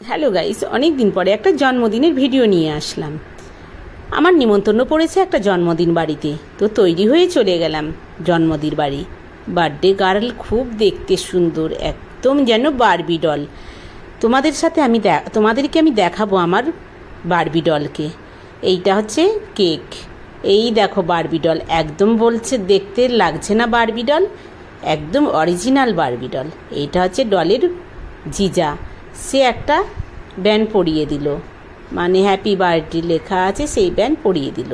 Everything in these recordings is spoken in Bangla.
হ্যালো গাইস, অনেক দিন পরে একটা জন্মদিনের ভিডিও নিয়ে আসলাম। আমার নিমন্ত্রণ পড়েছে একটা জন্মদিন বাড়িতে, তো তৈরি হয়ে চলে গেলাম জন্মদিন বাড়ি। বার্থডে গার্ল খুব দেখতে সুন্দর, একদম যেন বারবি ডল। তোমাদেরকে আমি দেখাবো আমার বারবি ডলকে। এইটা হচ্ছে কেক, এই দেখো বারবি ডল, একদম বলছে দেখতে লাগছে না বারবি ডল, একদম অরিজিনাল বারবি ডল। এইটা হচ্ছে ডলের জিজা, সে একটা ব্যান্ড পরিয়ে দিল, মানে হ্যাপি বার্থডে লেখা আছে, সেই ব্যান্ড পরিয়ে দিল।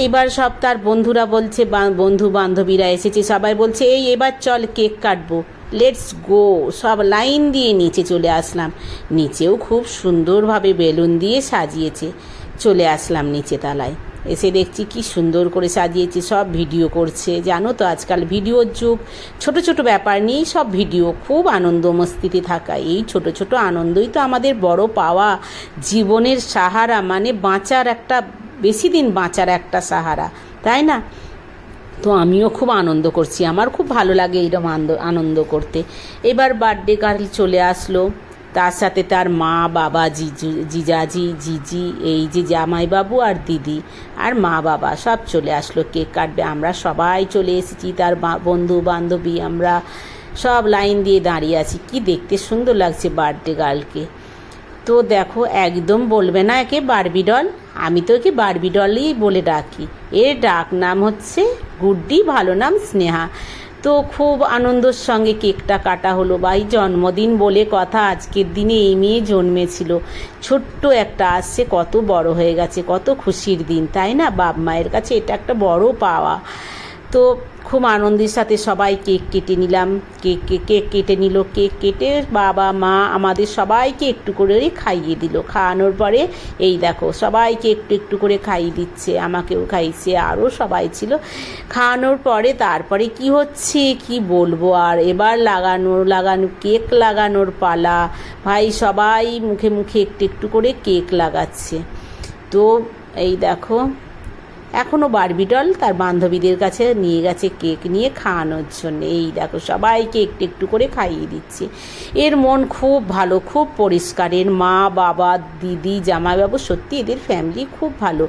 এইবার সব তার বন্ধুরা বলছে, বন্ধু বান্ধবীরা এসেছে, সবাই বলছে এই এবার চল কেক কাটবো, লেটস গো। সব লাইন দিয়ে নিচে চলে আসলাম। নিচেও খুব সুন্দরভাবে বেলুন দিয়ে সাজিয়েছে। চলে আসলাম নিচে তলায়, এসে দেখছি কি সুন্দর করে সাজিয়েছে, সব ভিডিও করছে। জানো তো আজকাল ভিডিওর যুগ, ছোট ছোট ব্যাপার নিয়েই সব ভিডিও, খুব আনন্দ মস্তিতে থাকা। এই ছোট ছোট আনন্দই তো আমাদের বড় পাওয়া, জীবনের সাহারা, মানে বাঁচার একটা, বেশি দিন বাঁচার একটা সাহারা, তাই না? তো আমিও খুব আনন্দ করছি, আমার খুব ভালো লাগে এইরকম আনন্দ করতে। এবার বার্থডে গার্ল চলে আসলো, তার সাথে তার মা বাবা, জিজাজি জিজি, এই যে জামাইবাবু আর দিদি আর মা বাবা সব চলে আসলো কেক কাটবে। আমরা সবাই চলে এসেছি, তার বন্ধু বান্ধবী, আমরা সব লাইন দিয়ে দাঁড়িয়ে আছি। কি দেখতে সুন্দর লাগছে বার্থডে গার্লকে। তো দেখো, একদম বলবে না একে বারবি ডল, আমি তো একে বারবি ডলই বলে ডাকি। এর ডাক নাম হচ্ছে গুড্ডি, ভালো নাম স্নেহা। তো খুব আনন্দের সঙ্গে কেকটা কাটা হলো। ভাই জন্মদিন বলে কথা, আজকের দিনে এই মেয়ে জন্মেছিল, ছোট্ট একটা, আসছে কত বড় হয়ে গেছে, কত খুশির দিন, তাই না? বাপ মায়ের কাছে এটা একটা বড় পাওয়া। তো খুব আনন্দের সাথে সবাই কেক কেটে নিলাম, কেক কেটে নিল। কেক কেটে বাবা মা আমাদের সবাইকে একটু করে খাইয়ে দিল। খাওয়ানোর পরে এই দেখো সবাইকে একটু একটু করে খাইয়ে দিচ্ছে, আমাকেও খাইছে, আরও সবাই ছিল। খাওয়ানোর পরে তারপরে কি হচ্ছে কি বলবো আর, এবার লাগানো কেক লাগানোর পালা। ভাই সবাই মুখে মুখে একটু একটু করে কেক লাগাচ্ছে। তো এই দেখো, এখনও বারবি ডল তার বান্ধবীদের কাছে নিয়ে গেছে কেক নিয়ে খাওয়ানোর জন্য। এই দেখো সবাইকে একটু একটু করে খাইয়ে দিচ্ছে। এর মন খুব ভালো, খুব পরিষ্কার। এর মা বাবা, দিদি, জামাইবাবু, সত্যি এদের ফ্যামিলি খুব ভালো।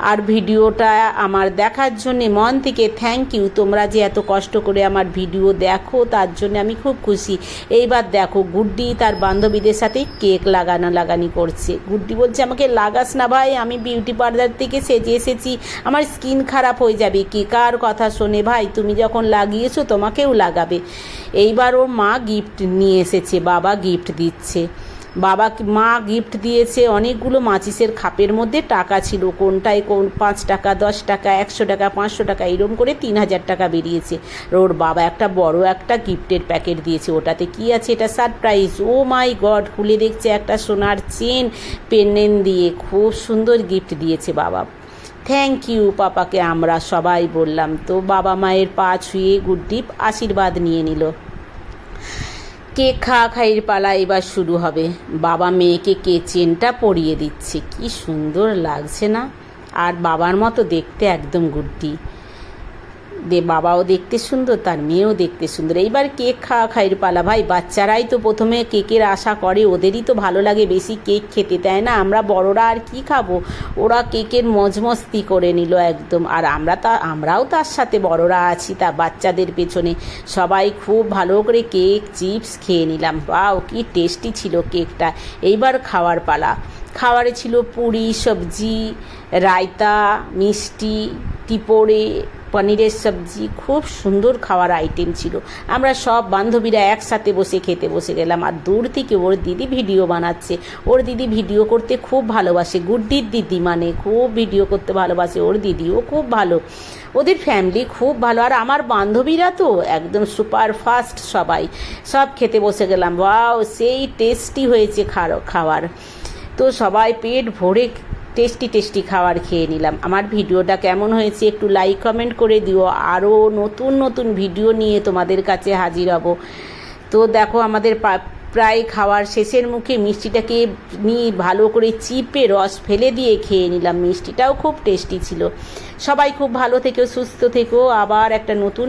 আর ভিডিওটা আমার দেখার জন্যে মন থেকে থ্যাংক ইউ। তোমরা যে এত কষ্ট করে আমার ভিডিও দেখো, তার জন্য আমি খুব খুশি। এইবার দেখো গুড্ডি তার বান্ধবীদের সাথে কেক লাগানি করছে। গুড্ডি বলছে আমাকে লাগাস না ভাই, আমি বিউটি পার্লার থেকে সেজে এসেছি, আমার স্কিন খারাপ হয়ে যাবে। কি কার কথা শোনে ভাই, তুমি যখন লাগিয়েছো তোমাকেও লাগাবে। এইবার ওর মা গিফট নিয়ে এসেছে, বাবা গিফট দিচ্ছে। মা গিফট দিয়েছে অনেকগুলো মাচিসের খাপের মধ্যে টাকা ছিল, কোনটায় 5 টাকা, 10 টাকা, 100 টাকা, 500 টাকা, এরকম করে 3000 টাকা বেরিয়েছে। ওর বাবা একটা বড় একটা গিফটের প্যাকেট দিয়েছে। ওটাতে কি আছে, এটা সারপ্রাইজ। ও মাই গড, খুলে দেখছে একটা সোনার চেন পেন্ডেন্ট দিয়ে, খুব সুন্দর গিফট দিয়েছে বাবা। থ্যাংক ইউ পাপাকে আমরা সবাই বললাম। তো বাবা মায়ের পা ছুঁয়ে গুড্ডি আশীর্বাদ নিয়ে নিল। কেক খাইয়ের পালা এবার শুরু হবে। বাবা মেয়েকে চেনটা পরিয়ে দিচ্ছে, কি সুন্দর লাগছে না? আর বাবার মতো দেখতে একদম গুড্ডি। বাবাও দেখতে সুন্দর, তার মেয়েও দেখতে সুন্দর। এইবার কেক খাইয়ের পালা। ভাই বাচ্চারাই তো প্রথমে কেকের আশা করে, ওদেরই তো ভালো লাগে বেশি কেক খেতে, তাই না? আমরা বড়রা আর কি খাবো? ওরা কেকের মজমস্তি করে নিল একদম। আর আমরাও তার সাথে বড়রা আছি, তা বাচ্চাদের পেছনে সবাই খুব ভালো করে কেক চিপস খেয়ে নিলাম। বাও কি টেস্টি ছিল কেকটা। এইবার খাওয়ার পালা। খাবারে ছিল পুরি, সবজি, রায়তা, মিষ্টি, টিপোড়ে, পনিরের সবজি, খুব সুন্দর খাওয়ার আইটেম ছিল। আমরা সব বান্ধবীরা একসাথে বসে খেতে বসে গেলাম। আর দূর থেকে ওর দিদি ভিডিও বানাচ্ছে। ওর দিদি ভিডিও করতে খুব ভালোবাসে, গুড্ডির দিদি, মানে খুব ভিডিও করতে ভালোবাসে। ওর দিদিও খুব ভালো, ওদের ফ্যামিলি খুব ভালো। আর আমার বান্ধবীরা তো একদম সুপার ফাস্ট, সব খেতে বসে গেলাম। ওয়াও, সেই টেস্টি হয়েছে খাবার। তো সবাই পেট ভরে টেস্টি খাবার খেয়ে নিলাম। আমার ভিডিওটা কেমন হয়েছে একটু লাইক কমেন্ট করে দিও। আরও নতুন নতুন ভিডিও নিয়ে তোমাদের কাছে হাজির হব। তো দেখো আমাদের প্রায় খাওয়ার শেষের মুখে মিষ্টিটাকে নিয়ে ভালো করে চিপে রস ফেলে দিয়ে খেয়ে নিলাম। মিষ্টিটাও খুব টেস্টি ছিল। সবাই খুব ভালো থেকো, সুস্থ থেকো। আবার একটা নতুন